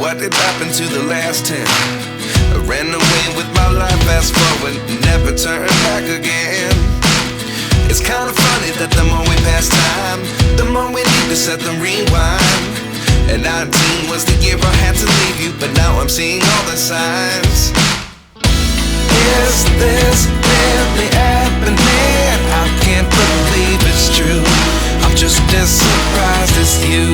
what did happen to the last 10? I ran away with my life, fast forward, never turn back again. It's kind of funny that the more we pass time, the more we need to set them rewind. And 19 was the year I had to leave you, but now I'm seeing all the signs. Is this really happening? I can't believe it's true. I'm just as surprised as you.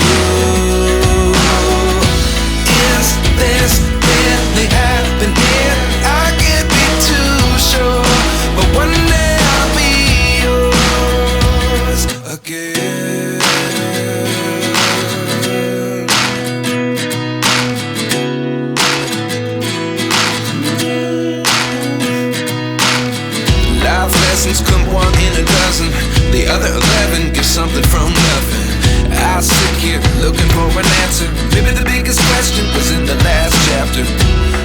Is this really happening? I can't be too sure, but one day I'll be yours again. Life lessons come one in a dozen. The other 11 get something from nothing. I sit here looking for an answer. Maybe the biggest question was in the last chapter.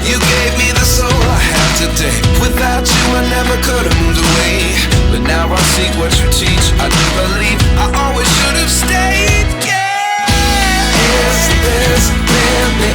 You gave me the soul I have today. Without you I never could have moved away. But now I see what you teach. I do believe I always should have stayed. Yeah. Is this really